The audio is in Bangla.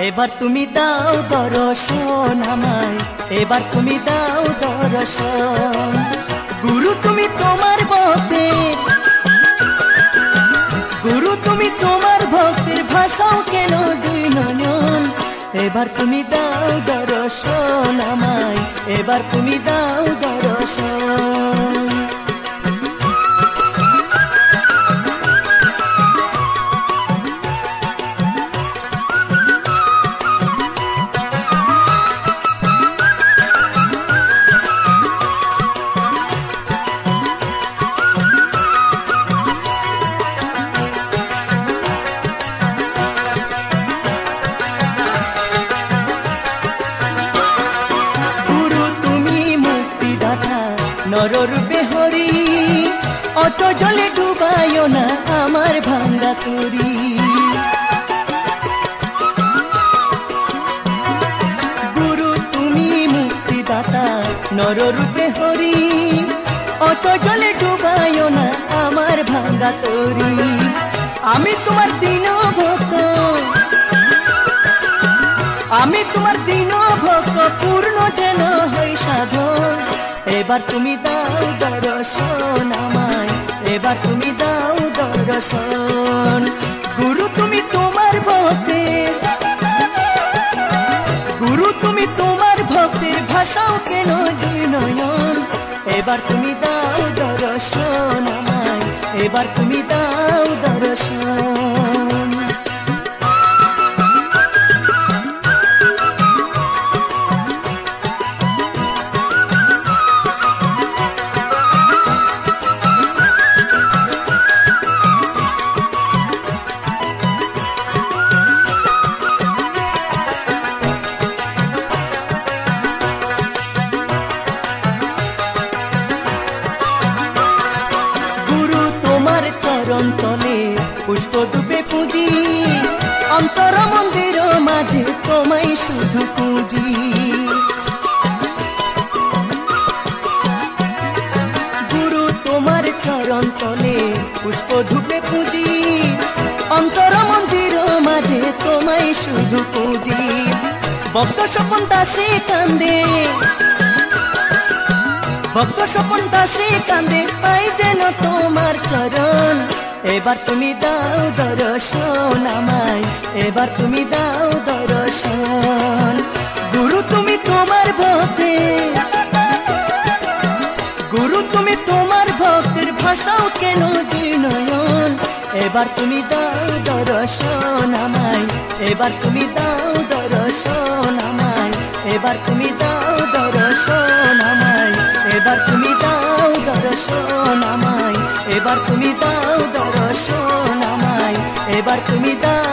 এবার তুমি দাও দর্শন আমায়, এবার তুমি দাও দর্শন। গুরু তুমি তোমার ভক্তের, গুরু তুমি তোমার ভক্তের ভাষাও কেন দুই নয়ন। এবার তুমি দাও দর্শন আমায়, এবার তুমি দাও দর্শন। নররূপে হরি অত জলে ডুবায়ো না আমার ভাঙ্গা তরি। গুরু তুমি মুক্তিদাতা নররূপে হরি অত জলে ডুবায়ো না আমার ভাঙ্গা তরি। আমি তোমার দীন ভক্ত, আমি তোমার দীন ভক্ত পূর্ণ যেন হই সাধন। এবার তুমি দাও দর্শন আমায়, এবার তুমি দাও দর্শন। গুরু তুমি তোমার ভক্তের, গুরু তুমি তোমার ভক্তের ভাষাও কেন দুই নয়ন। এবার তুমি দাও দর্শন আমায়, এবার তুমি দাও দর্শন। চরণ তলে পুষ্প ধূপে পুজি, অন্তর মন্দির মাঝে তোমায় শুধু পুজি। গুরু তোমার চরণ তলে পুষ্প ধূপে পুজি, অন্তর মন্দির মাঝে তোমায় শুধু পুজি। ভক্ত স্বপন দাসে কান্দে, ভক্ত স্বপন দাসে কান্দে পাই যেন তোমার চরণ। এবার তুমি দাও দর্শন আমায়, এবার তুমি দাও দর্শন। গুরু তুমি তোমার ভক্তের, গুরু তুমি তোমার ভক্তের ভাষাও কেন দুই নয়ন। এবার তুমি দাও দর্শন আমায়, এবার তুমি দাও দর্শন আমায়, এবার তুমি দাও দর্শন আমায়, এবার তুমি দাও দর্শন আমায়, এবার তুমি দাও দর্শন আমায়, এবার তুমি দাও